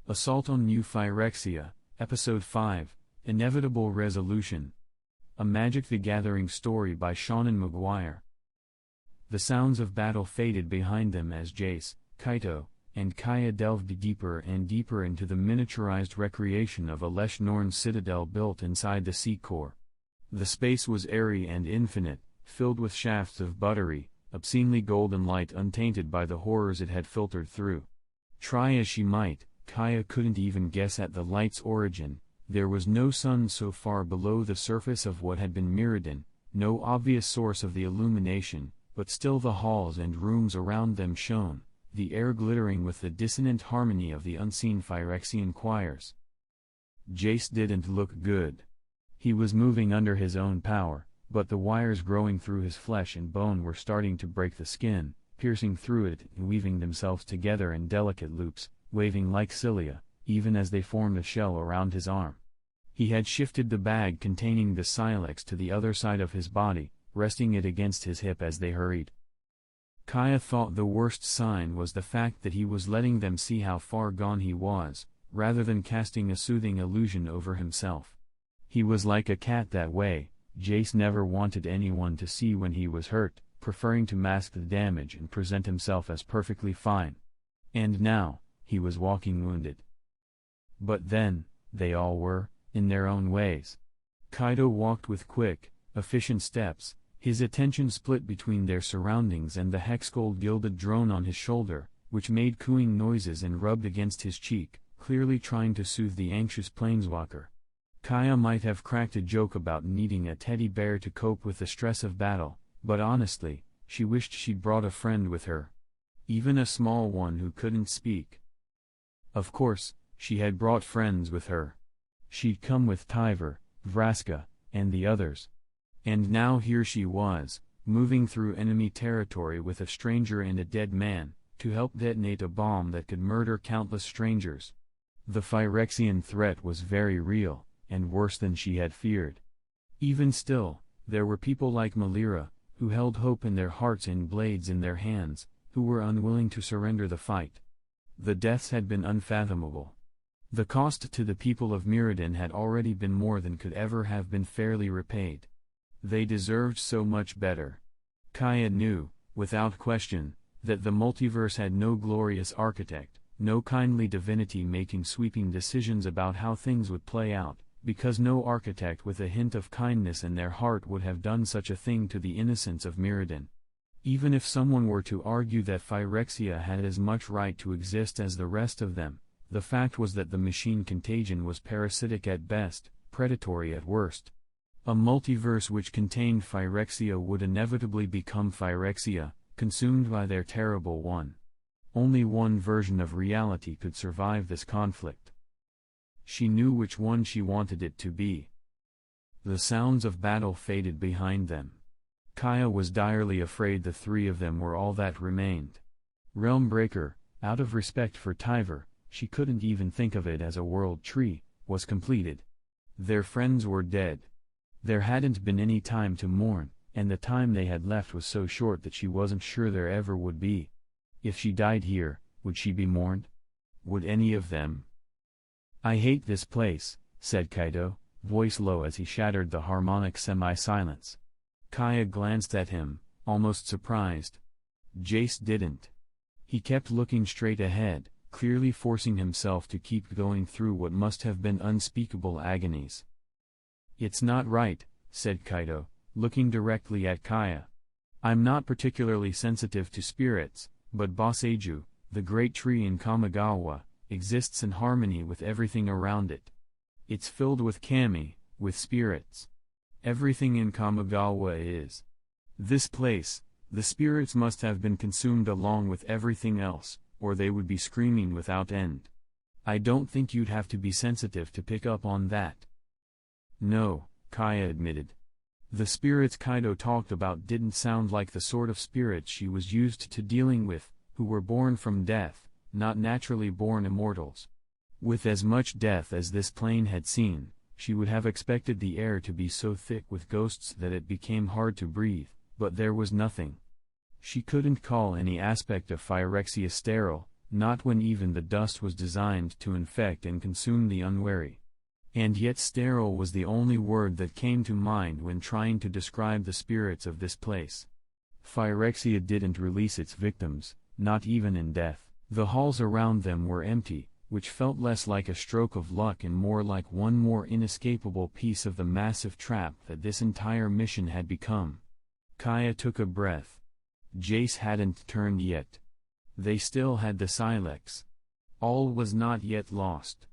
Assault on New Phyrexia, Episode 5, Inevitable Resolution. A Magic the Gathering story by Seanan McGuire. The sounds of battle faded behind them as Jace, Kaito, and Kaya delved deeper and deeper into the miniaturized recreation of Elesh Norn's citadel built inside the sea core. The space was airy and infinite, filled with shafts of buttery, obscenely golden light untainted by the horrors it had filtered through. Try as she might, Kaya couldn't even guess at the light's origin. There was no sun so far below the surface of what had been Mirrodin, no obvious source of the illumination, but still the halls and rooms around them shone, the air glittering with the dissonant harmony of the unseen Phyrexian choirs. Jace didn't look good. He was moving under his own power, but the wires growing through his flesh and bone were starting to break the skin, piercing through it and weaving themselves together in delicate loops, waving like cilia, even as they formed a shell around his arm. He had shifted the bag containing the silex to the other side of his body, resting it against his hip as they hurried. Kaya thought the worst sign was the fact that he was letting them see how far gone he was, rather than casting a soothing illusion over himself. He was like a cat that way. Jace never wanted anyone to see when he was hurt, preferring to mask the damage and present himself as perfectly fine. And now, he was walking wounded. But then, they all were, in their own ways. Kaito walked with quick, efficient steps, his attention split between their surroundings and the hex-gold gilded drone on his shoulder, which made cooing noises and rubbed against his cheek, clearly trying to soothe the anxious planeswalker. Kaya might have cracked a joke about needing a teddy bear to cope with the stress of battle, but honestly, she wished she'd brought a friend with her. Even a small one who couldn't speak. Of course, she had brought friends with her. She'd come with Tyver, Vraska, and the others. And now here she was, moving through enemy territory with a stranger and a dead man, to help detonate a bomb that could murder countless strangers. The Phyrexian threat was very real, and worse than she had feared. Even still, there were people like Malira, who held hope in their hearts and blades in their hands, who were unwilling to surrender the fight. The deaths had been unfathomable. The cost to the people of Mirrodin had already been more than could ever have been fairly repaid. They deserved so much better. Kaya knew, without question, that the multiverse had no glorious architect, no kindly divinity making sweeping decisions about how things would play out, because no architect with a hint of kindness in their heart would have done such a thing to the innocents of Mirrodin. Even if someone were to argue that Phyrexia had as much right to exist as the rest of them, the fact was that the machine contagion was parasitic at best, predatory at worst. A multiverse which contained Phyrexia would inevitably become Phyrexia, consumed by their terrible one. Only one version of reality could survive this conflict. She knew which one she wanted it to be. The sounds of battle faded behind them. Kaya was direly afraid the three of them were all that remained. Realmbreaker, out of respect for Tyver, she couldn't even think of it as a world tree, was completed. Their friends were dead. There hadn't been any time to mourn, and the time they had left was so short that she wasn't sure there ever would be. If she died here, would she be mourned? Would any of them? "I hate this place," said Kaito, voice low as he shattered the harmonic semi-silence. Kaya glanced at him, almost surprised. Jace didn't. He kept looking straight ahead, clearly forcing himself to keep going through what must have been unspeakable agonies. "It's not right," said Kaito, looking directly at Kaya. "I'm not particularly sensitive to spirits, but Boseiju, the great tree in Kamigawa, exists in harmony with everything around it. It's filled with kami, with spirits. Everything in Kamigawa is. This place, the spirits must have been consumed along with everything else, or they would be screaming without end. I don't think you'd have to be sensitive to pick up on that." "No," Kaya admitted. The spirits Kaito talked about didn't sound like the sort of spirits she was used to dealing with, who were born from death, not naturally born immortals. With as much death as this plane had seen, she would have expected the air to be so thick with ghosts that it became hard to breathe, but there was nothing. She couldn't call any aspect of Phyrexia sterile, Not when even the dust was designed to infect and consume the unwary. And yet sterile was the only word that came to mind when trying to describe the spirits of this place. Phyrexia didn't release its victims, not even in death. The halls around them were empty, which felt less like a stroke of luck and more like one more inescapable piece of the massive trap that this entire mission had become. Kaya took a breath. Jace hadn't turned yet. They still had the Silex. All was not yet lost.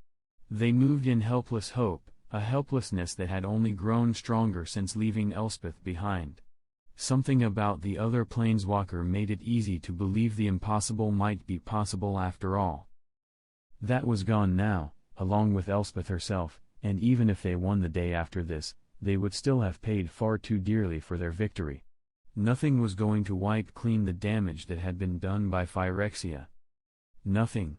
They moved in helpless hope, a helplessness that had only grown stronger since leaving Elspeth behind. Something about the other planeswalker made it easy to believe the impossible might be possible after all. That was gone now, along with Elspeth herself, and even if they won the day after this, they would still have paid far too dearly for their victory. Nothing was going to wipe clean the damage that had been done by Phyrexia. Nothing.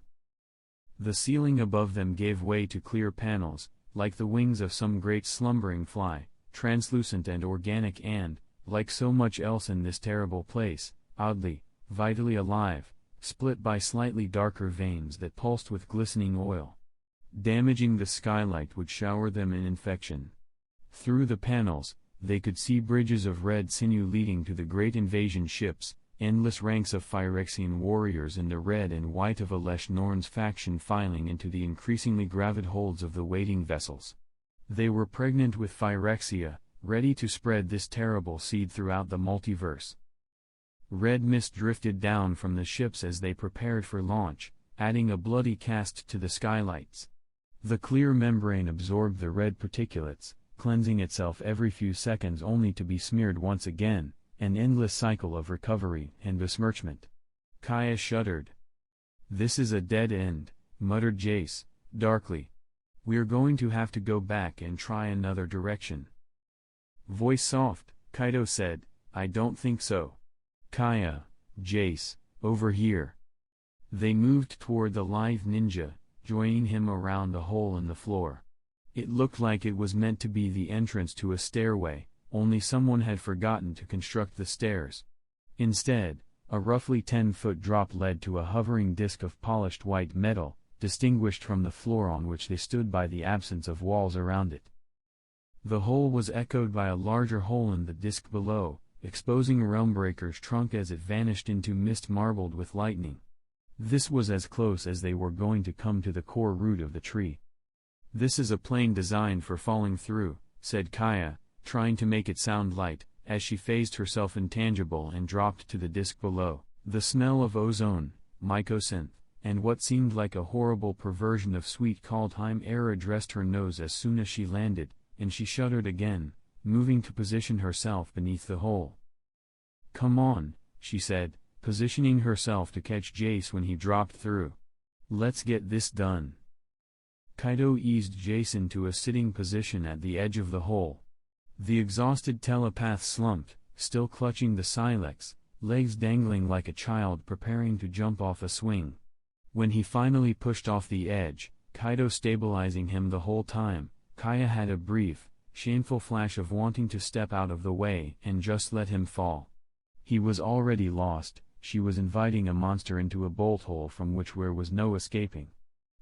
The ceiling above them gave way to clear panels, like the wings of some great slumbering fly, translucent and organic and, like so much else in this terrible place, oddly, vitally alive, split by slightly darker veins that pulsed with glistening oil. Damaging the skylight would shower them in infection. Through the panels, they could see bridges of red sinew leading to the great invasion ships, endless ranks of Phyrexian warriors in the red and white of Elesh Norn's faction filing into the increasingly gravid holds of the waiting vessels. They were pregnant with Phyrexia, ready to spread this terrible seed throughout the multiverse. Red mist drifted down from the ships as they prepared for launch, adding a bloody cast to the skylights. The clear membrane absorbed the red particulates, cleansing itself every few seconds only to be smeared once again, an endless cycle of recovery and besmirchment. Kaya shuddered. "This is a dead end," muttered Jace, darkly. "We're going to have to go back and try another direction." Voice soft, Kaido said, "I don't think so. Kaya, Jace, over here." They moved toward the lithe ninja, joining him around the hole in the floor. It looked like it was meant to be the entrance to a stairway, only someone had forgotten to construct the stairs. Instead, a roughly 10-foot drop led to a hovering disc of polished white metal, distinguished from the floor on which they stood by the absence of walls around it. The hole was echoed by a larger hole in the disc below, exposing Realmbreaker's trunk as it vanished into mist marbled with lightning. This was as close as they were going to come to the core root of the tree. "This is a plane designed for falling through," said Kaya, trying to make it sound light, as she phased herself intangible and dropped to the disc below. The smell of ozone, mycosynth, and what seemed like a horrible perversion of sweet Kaldheim air addressed her nose as soon as she landed, and she shuddered again, moving to position herself beneath the hole. "Come on," she said, positioning herself to catch Jace when he dropped through. "Let's get this done." Kaido eased Jason to a sitting position at the edge of the hole. The exhausted telepath slumped, still clutching the Silex, legs dangling like a child preparing to jump off a swing. When he finally pushed off the edge, Kaido stabilizing him the whole time, Kaya had a brief, shameful flash of wanting to step out of the way and just let him fall. He was already lost, she was inviting a monster into a bolt hole from which there was no escaping.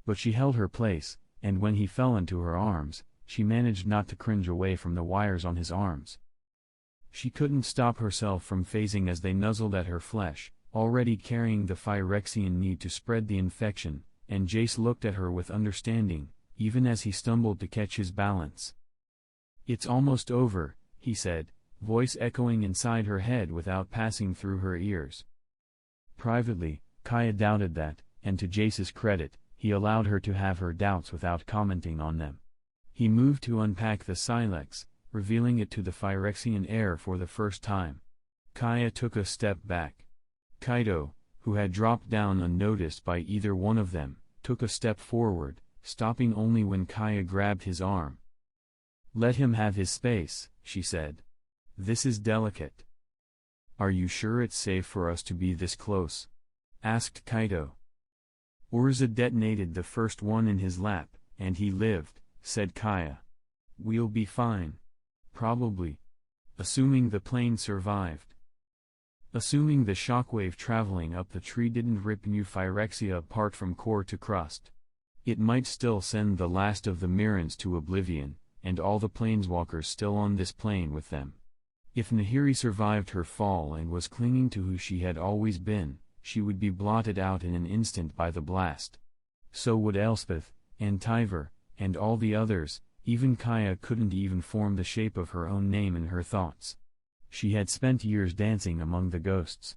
But she held her place, and when he fell into her arms, she managed not to cringe away from the wires on his arms. She couldn't stop herself from phasing as they nuzzled at her flesh, already carrying the Phyrexian need to spread the infection, and Jace looked at her with understanding, even as he stumbled to catch his balance. "It's almost over," he said, voice echoing inside her head without passing through her ears. Privately, Kaya doubted that, and to Jace's credit, he allowed her to have her doubts without commenting on them. He moved to unpack the Silex, revealing it to the Phyrexian air for the first time. Kaya took a step back. Kaido, who had dropped down unnoticed by either one of them, took a step forward, stopping only when Kaya grabbed his arm. "Let him have his space," she said. "This is delicate." "Are you sure it's safe for us to be this close?" asked Kaido. "Urza detonated the first one in his lap, and he lived," said Kaya. "We'll be fine. Probably. Assuming the plane survived." Assuming the shockwave traveling up the tree didn't rip New Phyrexia apart from core to crust. It might still send the last of the Mirrans to oblivion, and all the planeswalkers still on this plane with them. If Nahiri survived her fall and was clinging to who she had always been, she would be blotted out in an instant by the blast. So would Elspeth, and Tyver, and all the others. Even Kaya couldn't even form the shape of her own name in her thoughts. She had spent years dancing among the ghosts.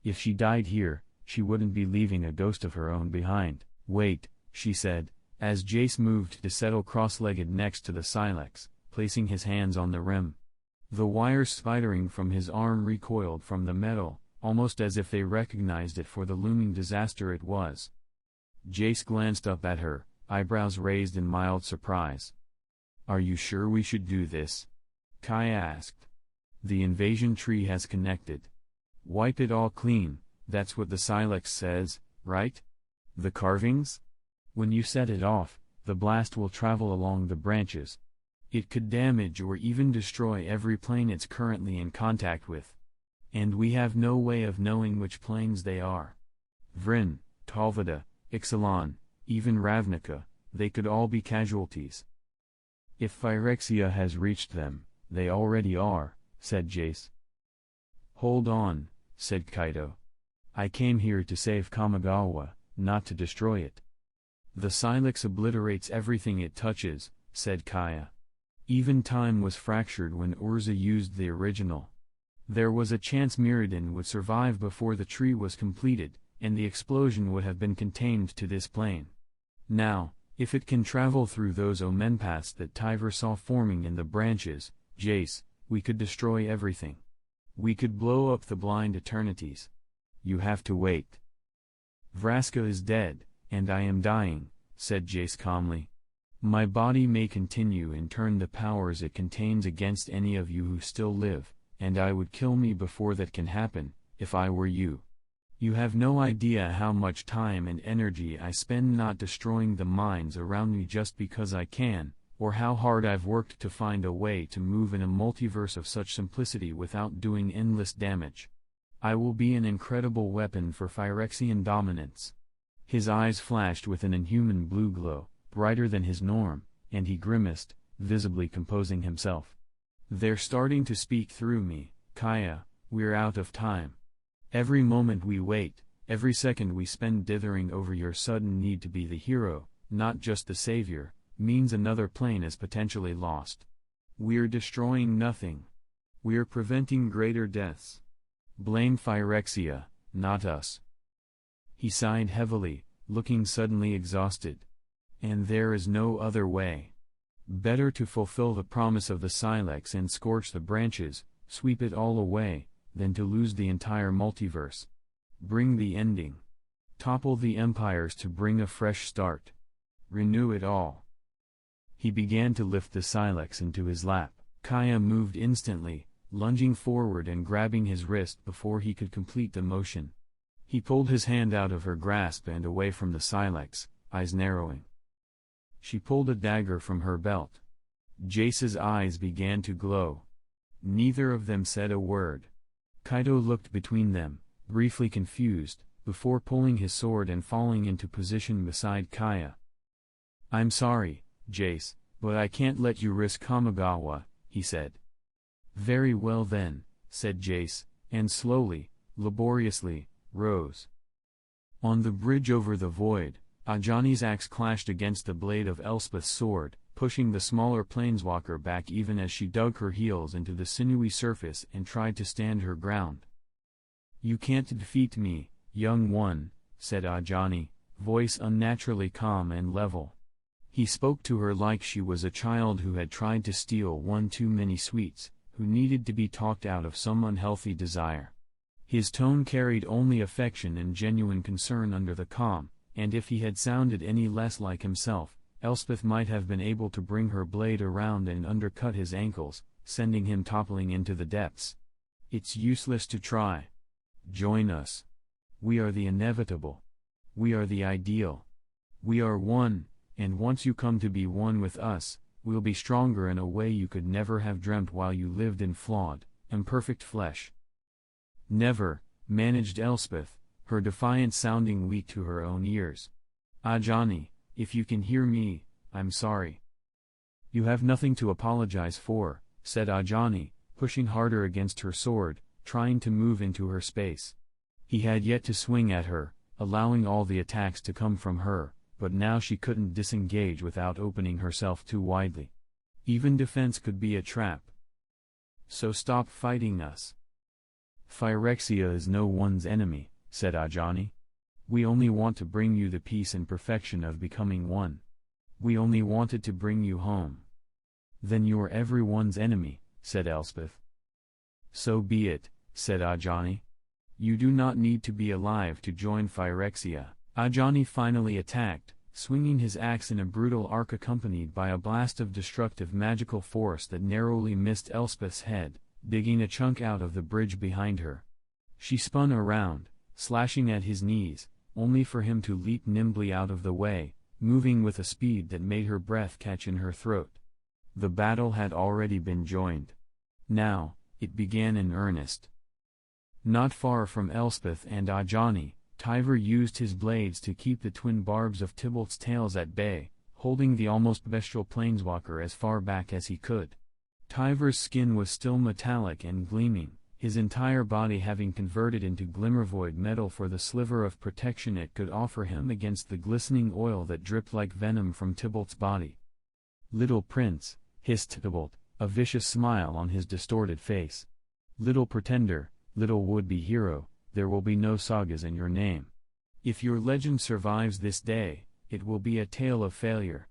If she died here, she wouldn't be leaving a ghost of her own behind. Wait, she said, as Jace moved to settle cross-legged next to the Silex, placing his hands on the rim. The wires spidering from his arm recoiled from the metal, almost as if they recognized it for the looming disaster it was. Jace glanced up at her, eyebrows raised in mild surprise. "Are you sure we should do this?" Kaya asked. "The invasion tree has connected. Wipe it all clean, that's what the Silex says, right? The carvings? When you set it off, the blast will travel along the branches. It could damage or even destroy every plane it's currently in contact with. And we have no way of knowing which planes they are. Vryn, Talvada, Ixalan, even Ravnica, they could all be casualties." "If Phyrexia has reached them, they already are," said Jace. "Hold on," said Kaito. "I came here to save Kamigawa, not to destroy it." "The Silex obliterates everything it touches," said Kaya. "Even time was fractured when Urza used the original. There was a chance Mirrodin would survive before the tree was completed, and the explosion would have been contained to this plane. Now, if it can travel through those omen paths that Tyver saw forming in the branches, Jace, we could destroy everything. We could blow up the blind eternities. You have to wait." "Vraska is dead, and I am dying," said Jace calmly. "My body may continue and turn the powers it contains against any of you who still live, and I would kill me before that can happen, if I were you. You have no idea how much time and energy I spend not destroying the minds around me just because I can, or how hard I've worked to find a way to move in a multiverse of such simplicity without doing endless damage. I will be an incredible weapon for Phyrexian dominance." His eyes flashed with an inhuman blue glow, brighter than his norm, and he grimaced, visibly composing himself. "They're starting to speak through me, Kaya, we're out of time. Every moment we wait, every second we spend dithering over your sudden need to be the hero, not just the savior, means another plane is potentially lost. We're destroying nothing. We're preventing greater deaths. Blame Phyrexia, not us." He sighed heavily, looking suddenly exhausted. "And there is no other way. Better to fulfill the promise of the Silex and scorch the branches, sweep it all away, than to lose the entire multiverse. Bring the ending. Topple the empires to bring a fresh start. Renew it all." He began to lift the Silex into his lap. Kaya moved instantly, lunging forward and grabbing his wrist before he could complete the motion. He pulled his hand out of her grasp and away from the Silex, eyes narrowing. She pulled a dagger from her belt. Jace's eyes began to glow. Neither of them said a word. Kaito looked between them, briefly confused, before pulling his sword and falling into position beside Kaya. "I'm sorry, Jace, but I can't let you risk Kamigawa," he said. "Very well then," said Jace, and slowly, laboriously, rose. On the bridge over the void, Ajani's axe clashed against the blade of Elspeth's sword, pushing the smaller planeswalker back even as she dug her heels into the sinewy surface and tried to stand her ground. "You can't defeat me, young one," said Ajani, voice unnaturally calm and level. He spoke to her like she was a child who had tried to steal one too many sweets, who needed to be talked out of some unhealthy desire. His tone carried only affection and genuine concern under the calm, and if he had sounded any less like himself, Elspeth might have been able to bring her blade around and undercut his ankles, sending him toppling into the depths. "It's useless to try. Join us. We are the inevitable. We are the ideal. We are one, and once you come to be one with us, we'll be stronger in a way you could never have dreamt while you lived in flawed, imperfect flesh." Never, managed Elspeth, her defiance sounding weak to her own ears. Ajani, if you can hear me, I'm sorry. You have nothing to apologize for, said Ajani, pushing harder against her sword, trying to move into her space. He had yet to swing at her, allowing all the attacks to come from her, but now she couldn't disengage without opening herself too widely. Even defense could be a trap. So stop fighting us. Phyrexia is no one's enemy, said Ajani. We only want to bring you the peace and perfection of becoming one. We only wanted to bring you home. Then you're everyone's enemy, said Elspeth. So be it, said Ajani. You do not need to be alive to join Phyrexia. Ajani finally attacked, swinging his axe in a brutal arc accompanied by a blast of destructive magical force that narrowly missed Elspeth's head, digging a chunk out of the bridge behind her. She spun around, slashing at his knees, only for him to leap nimbly out of the way, moving with a speed that made her breath catch in her throat. The battle had already been joined. Now, it began in earnest. Not far from Elspeth and Ajani, Tyver used his blades to keep the twin barbs of Tybalt's tails at bay, holding the almost bestial planeswalker as far back as he could. Tyver's skin was still metallic and gleaming, his entire body having converted into glimmervoid metal for the sliver of protection it could offer him against the glistening oil that dripped like venom from Tybalt's body. "Little prince," hissed Tybalt, a vicious smile on his distorted face. "Little pretender, little would-be hero, there will be no sagas in your name. If your legend survives this day, it will be a tale of failure.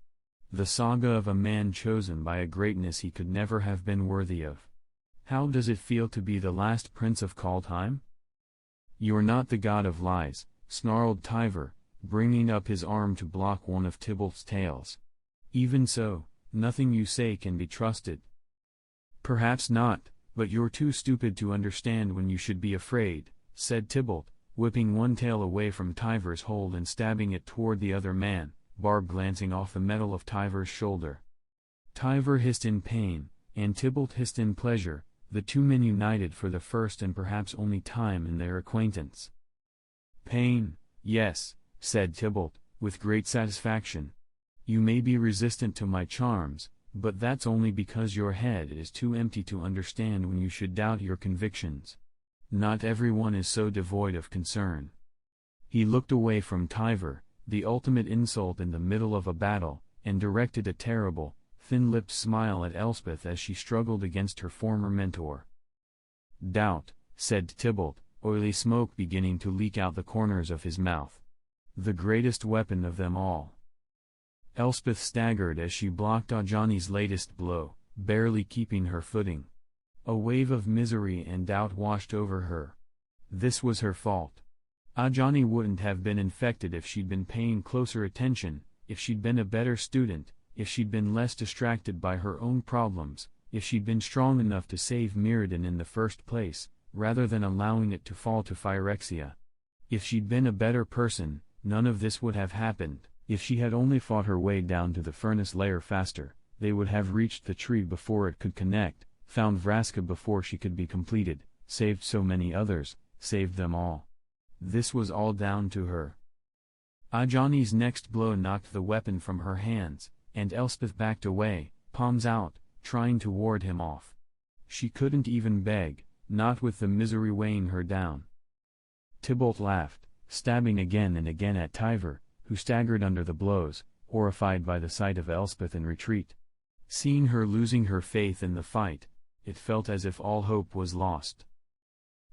The saga of a man chosen by a greatness he could never have been worthy of. How does it feel to be the last prince of Kaldheim?" "You're not the god of lies," snarled Tyver, bringing up his arm to block one of Tybalt's tails. "Even so, nothing you say can be trusted." "Perhaps not, but you're too stupid to understand when you should be afraid," said Tybalt, whipping one tail away from Tyver's hold and stabbing it toward the other man, barb glancing off the metal of Tyver's shoulder. Tyver hissed in pain, and Tybalt hissed in pleasure, the two men united for the first and perhaps only time in their acquaintance. "Pain, yes," said Tybalt, with great satisfaction. "You may be resistant to my charms, but that's only because your head is too empty to understand when you should doubt your convictions. Not everyone is so devoid of concern." He looked away from Tyver, the ultimate insult in the middle of a battle, and directed a terrible, thin-lipped smile at Elspeth as she struggled against her former mentor. "Doubt," said Tybalt, oily smoke beginning to leak out the corners of his mouth. "The greatest weapon of them all." Elspeth staggered as she blocked Ajani's latest blow, barely keeping her footing. A wave of misery and doubt washed over her. This was her fault. Ajani wouldn't have been infected if she'd been paying closer attention, if she'd been a better student, if she'd been less distracted by her own problems, if she'd been strong enough to save Mirrodin in the first place, rather than allowing it to fall to Phyrexia. If she'd been a better person, none of this would have happened. If she had only fought her way down to the furnace layer faster, they would have reached the tree before it could connect, found Vraska before she could be completed, saved so many others, saved them all. This was all down to her. Ajani's next blow knocked the weapon from her hands, and Elspeth backed away, palms out, trying to ward him off. She couldn't even beg, not with the misery weighing her down. Tybalt laughed, stabbing again and again at Tyver, who staggered under the blows, horrified by the sight of Elspeth in retreat. Seeing her losing her faith in the fight, it felt as if all hope was lost.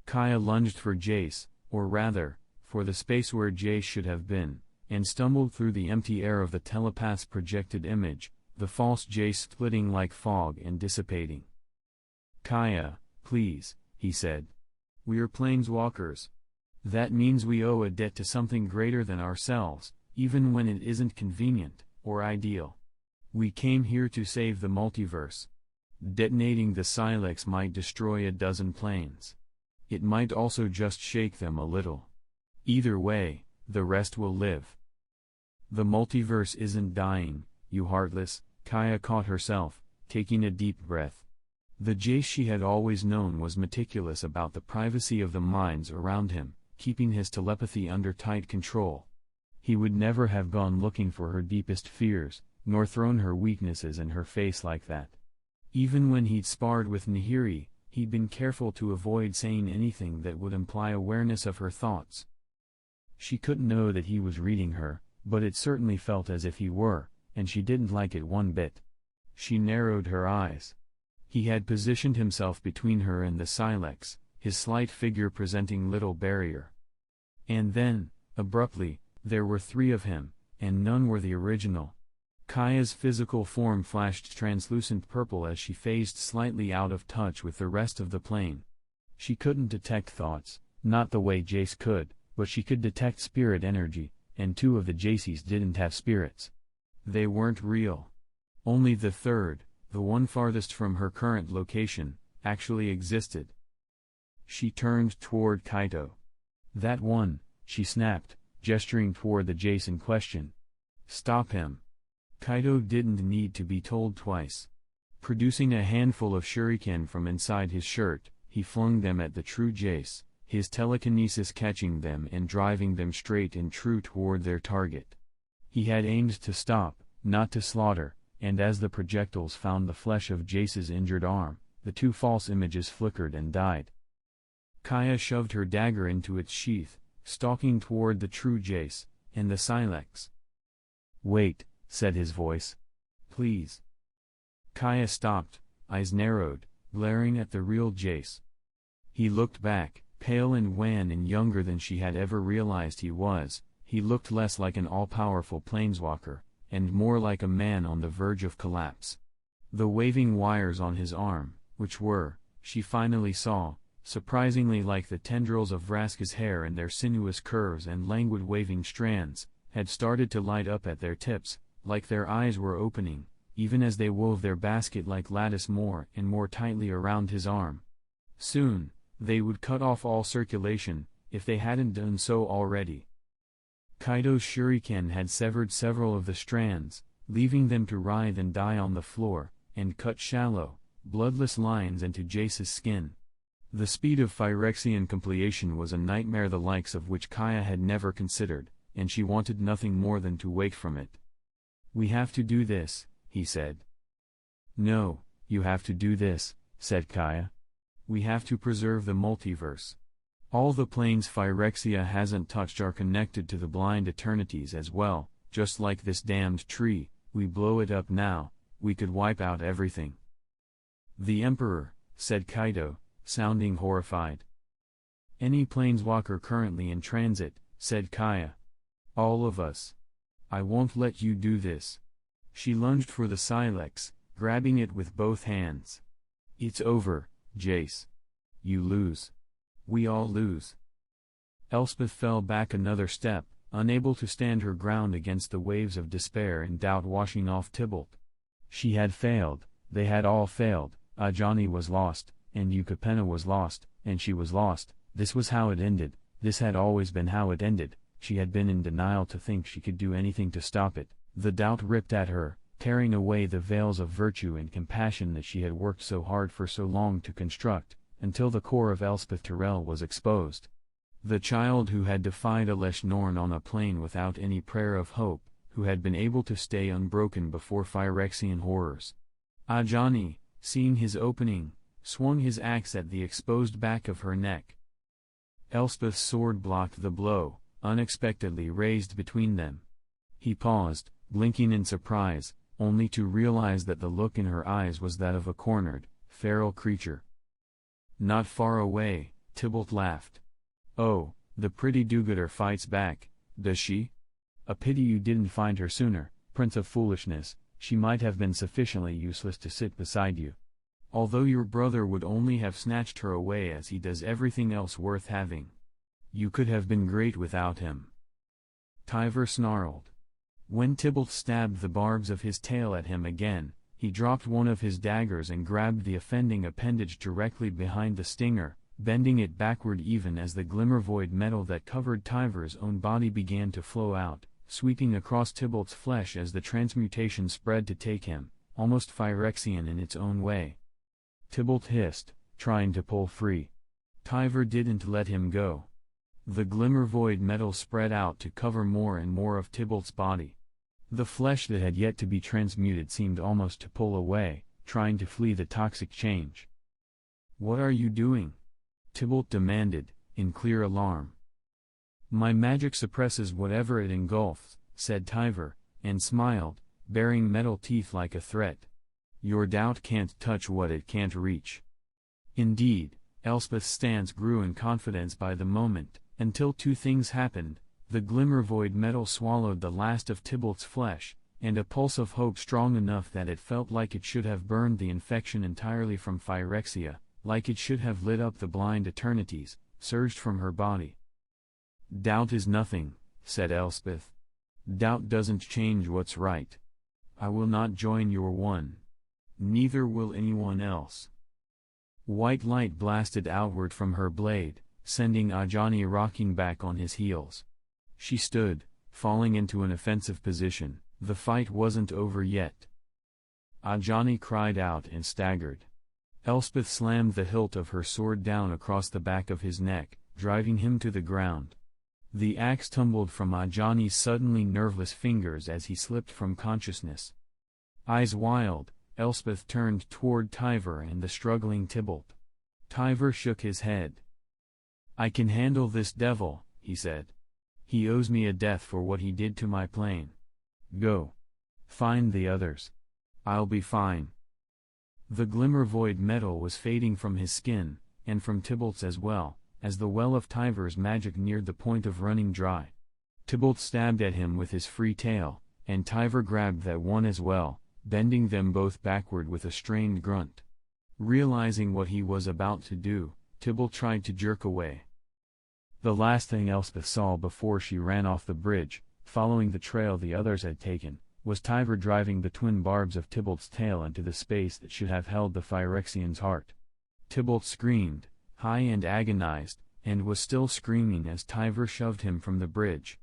Kaya lunged for Jace, or rather, for the space where Jace should have been, and stumbled through the empty air of the telepath's projected image, the false Jace splitting like fog and dissipating. "Kaya, please," he said. "We're planeswalkers. That means we owe a debt to something greater than ourselves, even when it isn't convenient, or ideal. We came here to save the multiverse. Detonating the Silex might destroy a dozen planes. It might also just shake them a little. Either way, the rest will live. The multiverse isn't dying, you heartless," Kaya caught herself, taking a deep breath. The Jace she had always known was meticulous about the privacy of the minds around him, keeping his telepathy under tight control. He would never have gone looking for her deepest fears, nor thrown her weaknesses in her face like that. Even when he'd sparred with Nahiri, he'd been careful to avoid saying anything that would imply awareness of her thoughts. She couldn't know that he was reading her, but it certainly felt as if he were, and she didn't like it one bit. She narrowed her eyes. He had positioned himself between her and the Silex, his slight figure presenting little barrier. And then, abruptly, there were three of him, and none were the original. Kaya's physical form flashed translucent purple as she phased slightly out of touch with the rest of the plane. She couldn't detect thoughts, not the way Jace could, but she could detect spirit energy, and two of the Jaces didn't have spirits. They weren't real. Only the third, the one farthest from her current location, actually existed. She turned toward Kaito. "That one," she snapped, gesturing toward the Jace in question. "Stop him." Kaito didn't need to be told twice. Producing a handful of shuriken from inside his shirt, he flung them at the true Jace, his telekinesis catching them and driving them straight and true toward their target. He had aimed to stop, not to slaughter, and as the projectiles found the flesh of Jace's injured arm, the two false images flickered and died. Kaya shoved her dagger into its sheath, stalking toward the true Jace, and the Silex. "Wait," said his voice. "Please." Kaya stopped, eyes narrowed, glaring at the real Jace. He looked back, pale and wan and younger than she had ever realized he was. He looked less like an all-powerful planeswalker, and more like a man on the verge of collapse. The waving wires on his arm, which were, she finally saw, surprisingly like the tendrils of Vraska's hair and their sinuous curves and languid waving strands, had started to light up at their tips, like their eyes were opening, even as they wove their basket-like lattice more and more tightly around his arm. Soon, they would cut off all circulation, if they hadn't done so already. Kaito's shuriken had severed several of the strands, leaving them to writhe and die on the floor, and cut shallow, bloodless lines into Jace's skin. The speed of Phyrexian completion was a nightmare the likes of which Kaya had never considered, and she wanted nothing more than to wake from it. "We have to do this," he said. "No, you have to do this," said Kaya. "We have to preserve the multiverse. All the planes Phyrexia hasn't touched are connected to the blind eternities as well, just like this damned tree. We blow it up now, we could wipe out everything." "The Emperor," said Kaito, sounding horrified. "Any planeswalker currently in transit," said Kaya. "All of us. I won't let you do this." She lunged for the Silex, grabbing it with both hands. "It's over, Jace. You lose. We all lose." Elspeth fell back another step, unable to stand her ground against the waves of despair and doubt washing off Tybalt. She had failed, they had all failed. Ajani was lost, and Ukapena was lost, and she was lost. This was how it ended. This had always been how it ended. She had been in denial to think she could do anything to stop it. The doubt ripped at her, tearing away the veils of virtue and compassion that she had worked so hard for so long to construct, until the core of Elspeth Tyrell was exposed. The child who had defied Elesh Norn on a plane without any prayer of hope, who had been able to stay unbroken before Phyrexian horrors. Ajani, seeing his opening, swung his axe at the exposed back of her neck. Elspeth's sword blocked the blow, unexpectedly raised between them. He paused, blinking in surprise, only to realize that the look in her eyes was that of a cornered, feral creature. Not far away, Tybalt laughed. "Oh, the pretty do-gooder fights back, does she? A pity you didn't find her sooner, Prince of Foolishness. She might have been sufficiently useless to sit beside you. Although your brother would only have snatched her away as he does everything else worth having. You could have been great without him." Tyver snarled. When Tybalt stabbed the barbs of his tail at him again, he dropped one of his daggers and grabbed the offending appendage directly behind the stinger, bending it backward even as the glimmer-void metal that covered Tyver's own body began to flow out, sweeping across Tybalt's flesh as the transmutation spread to take him, almost Phyrexian in its own way. Tybalt hissed, trying to pull free. Tyver didn't let him go. The glimmer void metal spread out to cover more and more of Tybalt's body. The flesh that had yet to be transmuted seemed almost to pull away, trying to flee the toxic change. "What are you doing?" Tybalt demanded, in clear alarm. "My magic suppresses whatever it engulfs," said Tyver, and smiled, baring metal teeth like a threat. "Your doubt can't touch what it can't reach." Indeed, Elspeth's stance grew in confidence by the moment, until two things happened. The glimmer void metal swallowed the last of Tybalt's flesh, and a pulse of hope strong enough that it felt like it should have burned the infection entirely from Phyrexia, like it should have lit up the blind eternities, surged from her body. "Doubt is nothing," said Elspeth. "Doubt doesn't change what's right. I will not join your one. Neither will anyone else." White light blasted outward from her blade, sending Ajani rocking back on his heels. She stood, falling into an offensive position. The fight wasn't over yet. Ajani cried out and staggered. Elspeth slammed the hilt of her sword down across the back of his neck, driving him to the ground. The axe tumbled from Ajani's suddenly nerveless fingers as he slipped from consciousness. Eyes wild, Elspeth turned toward Tyver and the struggling Tybalt. Tyver shook his head. "I can handle this devil," he said. "He owes me a death for what he did to my plane. Go. Find the others. I'll be fine." The glimmer void metal was fading from his skin, and from Tybalt's as well, as the well of Tyver's magic neared the point of running dry. Tybalt stabbed at him with his free tail, and Tyver grabbed that one as well, bending them both backward with a strained grunt. Realizing what he was about to do, Tybalt tried to jerk away. The last thing Elspeth saw before she ran off the bridge, following the trail the others had taken, was Tyver driving the twin barbs of Tybalt's tail into the space that should have held the Phyrexian's heart. Tybalt screamed, high and agonized, and was still screaming as Tyver shoved him from the bridge.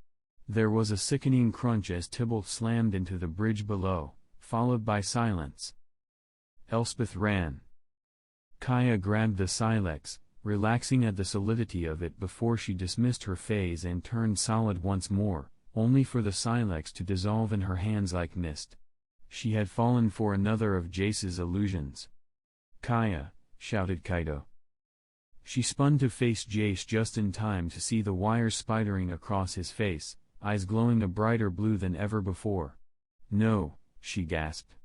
There was a sickening crunch as Tybalt slammed into the bridge below, followed by silence. Elspeth ran. Kaya grabbed the silex, relaxing at the solidity of it before she dismissed her phase and turned solid once more, only for the silex to dissolve in her hands like mist. She had fallen for another of Jace's illusions. "Kaya!" shouted Kaido. She spun to face Jace just in time to see the wires spidering across his face, eyes glowing a brighter blue than ever before. "No," she gasped.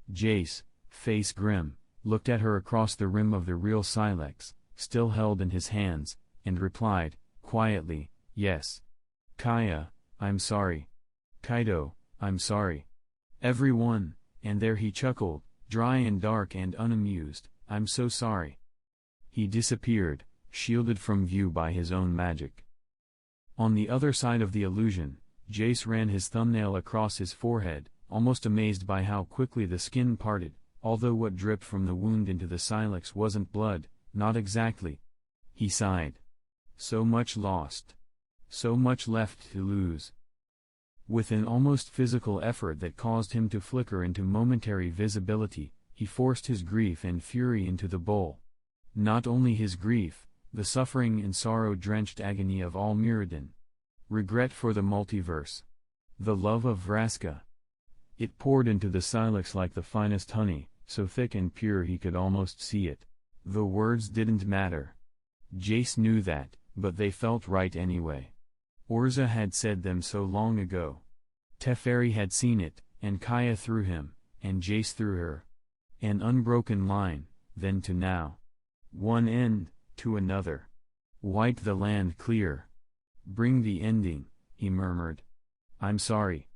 Jace, face grim, looked at her across the rim of the real silex, still held in his hands, and replied, quietly, "Yes. Kaya, I'm sorry. Kaido, I'm sorry. Everyone," and there he chuckled, dry and dark and unamused, "I'm so sorry." He disappeared, shielded from view by his own magic. On the other side of the illusion, Jace ran his thumbnail across his forehead, almost amazed by how quickly the skin parted, although what dripped from the wound into the silex wasn't blood, not exactly. He sighed. So much lost. So much left to lose. With an almost physical effort that caused him to flicker into momentary visibility, he forced his grief and fury into the bowl. Not only his grief, the suffering and sorrow-drenched agony of all Mirrodin. Regret for the multiverse. The love of Vraska. It poured into the silex like the finest honey, so thick and pure he could almost see it. The words didn't matter. Jace knew that, but they felt right anyway. Orza had said them so long ago. Teferi had seen it, and Kaya through him, and Jace through her. An unbroken line, then to now. One end, to another. Wipe the land clear. Bring the ending, he murmured. "I'm sorry."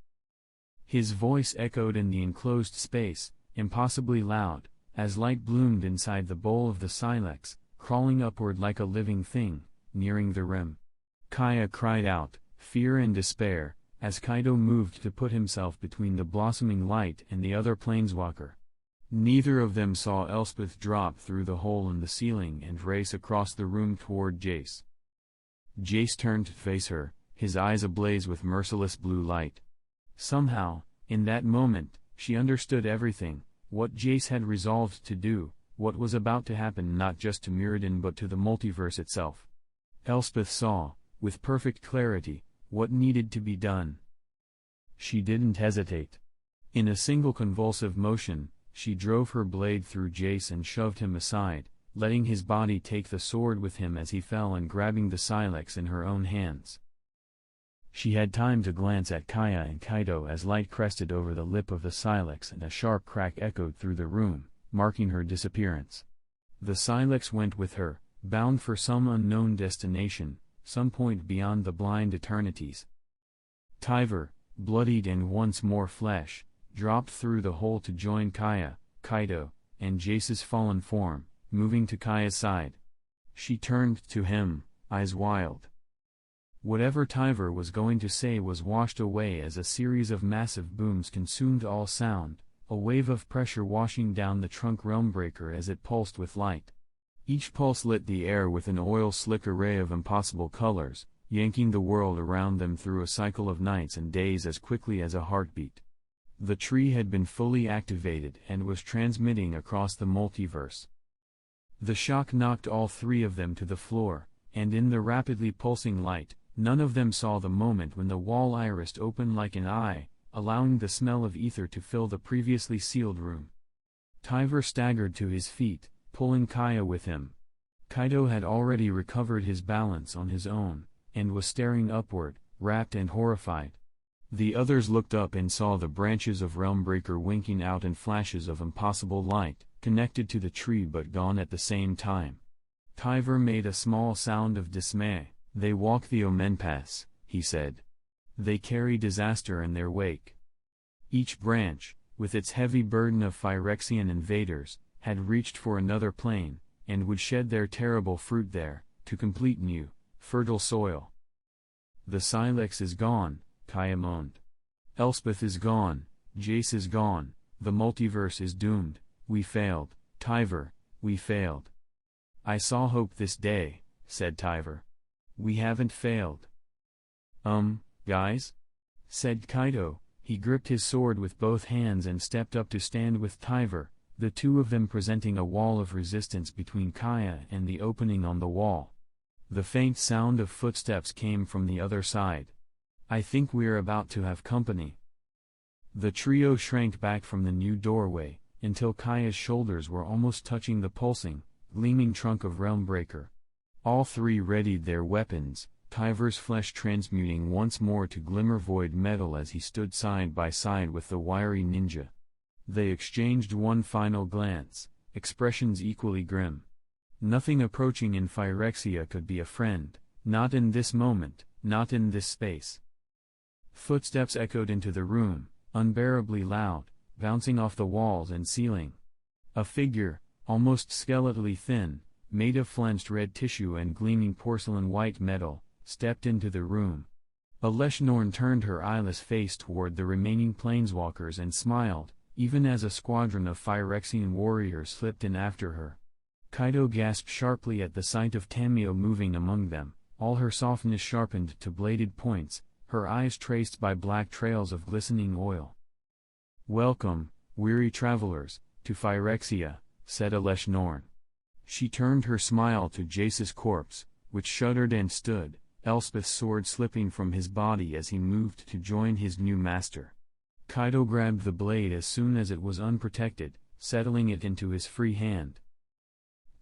His voice echoed in the enclosed space, impossibly loud, as light bloomed inside the bowl of the silex, crawling upward like a living thing, nearing the rim. Kaya cried out, fear and despair, as Kaido moved to put himself between the blossoming light and the other planeswalker. Neither of them saw Elspeth drop through the hole in the ceiling and race across the room toward Jace. Jace turned to face her, his eyes ablaze with merciless blue light. Somehow, in that moment, she understood everything, what Jace had resolved to do, what was about to happen not just to Mirrodin but to the multiverse itself. Elspeth saw, with perfect clarity, what needed to be done. She didn't hesitate. In a single convulsive motion, she drove her blade through Jace and shoved him aside, letting his body take the sword with him as he fell and grabbing the Silex in her own hands. She had time to glance at Kaya and Kaido as light crested over the lip of the Silex and a sharp crack echoed through the room, marking her disappearance. The Silex went with her, bound for some unknown destination, some point beyond the blind eternities. Tyver, bloodied and once more flesh, dropped through the hole to join Kaya, Kaido, and Jace's fallen form, moving to Kaya's side. She turned to him, eyes wild. Whatever Tyver was going to say was washed away as a series of massive booms consumed all sound, a wave of pressure washing down the trunk Realmbreaker as it pulsed with light. Each pulse lit the air with an oil-slick array of impossible colors, yanking the world around them through a cycle of nights and days as quickly as a heartbeat. The tree had been fully activated and was transmitting across the multiverse. The shock knocked all three of them to the floor, and in the rapidly pulsing light, none of them saw the moment when the wall irised open like an eye, allowing the smell of ether to fill the previously sealed room. Tyver staggered to his feet, pulling Kaya with him. Kaido had already recovered his balance on his own, and was staring upward, rapt and horrified. The others looked up and saw the branches of Realmbreaker winking out in flashes of impossible light, connected to the tree but gone at the same time. Tyver made a small sound of dismay. "They walk the Omen Paths," he said. "They carry disaster in their wake." Each branch, with its heavy burden of Phyrexian invaders, had reached for another plane, and would shed their terrible fruit there, to complete new, fertile soil. "The Silex is gone," Kaya moaned. "Elspeth is gone, Jace is gone, the multiverse is doomed, we failed, Tyver, we failed." "I saw hope this day," said Tyver. "We haven't failed." Guys?" said Kaido. He gripped his sword with both hands and stepped up to stand with Tyver, the two of them presenting a wall of resistance between Kaya and the opening on the wall. The faint sound of footsteps came from the other side. "I think we're about to have company." The trio shrank back from the new doorway, until Kaya's shoulders were almost touching the pulsing, gleaming trunk of Realmbreaker. All three readied their weapons, Tyver's flesh transmuting once more to glimmer void metal as he stood side by side with the wiry ninja. They exchanged one final glance, expressions equally grim. Nothing approaching in Phyrexia could be a friend, not in this moment, not in this space. Footsteps echoed into the room, unbearably loud, bouncing off the walls and ceiling. A figure, almost skeletally thin, made of flensed red tissue and gleaming porcelain white metal, stepped into the room. Elesh Norn turned her eyeless face toward the remaining planeswalkers and smiled, even as a squadron of Phyrexian warriors slipped in after her. Kaido gasped sharply at the sight of Tamio moving among them, all her softness sharpened to bladed points, her eyes traced by black trails of glistening oil. "Welcome, weary travelers, to Phyrexia," said Elesh Norn. She turned her smile to Jace's corpse, which shuddered and stood, Elspeth's sword slipping from his body as he moved to join his new master. Kaido grabbed the blade as soon as it was unprotected, settling it into his free hand.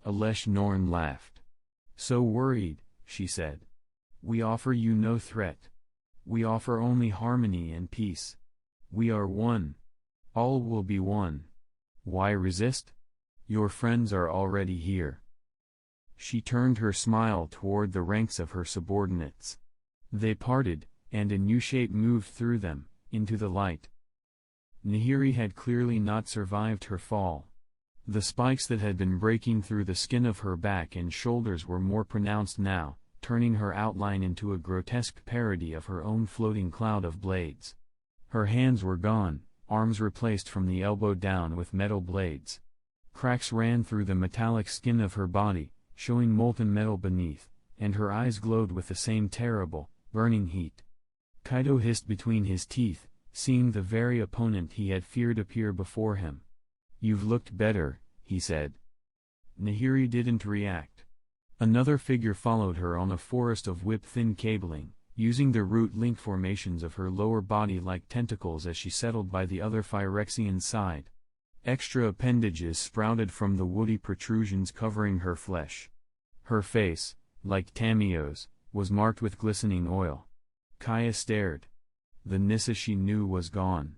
Elesh Norn laughed. "So worried," she said. "We offer you no threat. We offer only harmony and peace. We are one. All will be one. Why resist? Your friends are already here." She turned her smile toward the ranks of her subordinates. They parted, and a new shape moved through them, into the light. Nahiri had clearly not survived her fall. The spikes that had been breaking through the skin of her back and shoulders were more pronounced now, turning her outline into a grotesque parody of her own floating cloud of blades. Her hands were gone, arms replaced from the elbow down with metal blades. Cracks ran through the metallic skin of her body, showing molten metal beneath, and her eyes glowed with the same terrible, burning heat. Kaido hissed between his teeth, seeing the very opponent he had feared appear before him. "You've looked better," he said. Nahiri didn't react. Another figure followed her on a forest of whip-thin cabling, using the root link formations of her lower body like tentacles as she settled by the other Phyrexian's side. Extra appendages sprouted from the woody protrusions covering her flesh. Her face, like Tamio's, was marked with glistening oil. Kaya stared. The Nissa she knew was gone.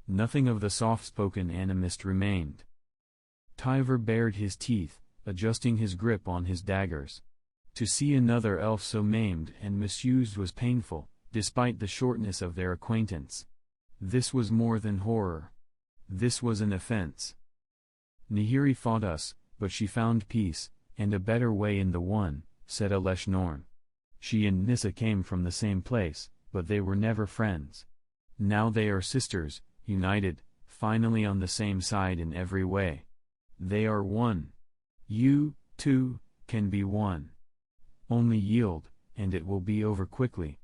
Nothing of the soft-spoken animist remained. Tyver bared his teeth, adjusting his grip on his daggers. To see another elf so maimed and misused was painful, despite the shortness of their acquaintance. This was more than horror. This was an offense. Nahiri fought us, but she found peace, and a better way in the one, said Elesh Norn. She and Nissa came from the same place, but they were never friends. Now they are sisters, united, finally on the same side in every way. They are one. You, too, can be one. Only yield, and it will be over quickly.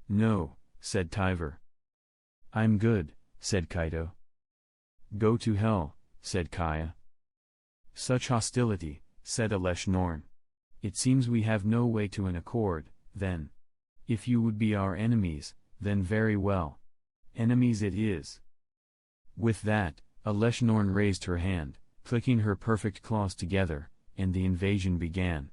No, said Tyver. I'm good, said Kaito. Go to hell, said Kaya. Such hostility, said Elesh Norn. It seems we have no way to an accord, then. If you would be our enemies, then very well. Enemies it is. With that, Elesh Norn raised her hand, clicking her perfect claws together, and the invasion began.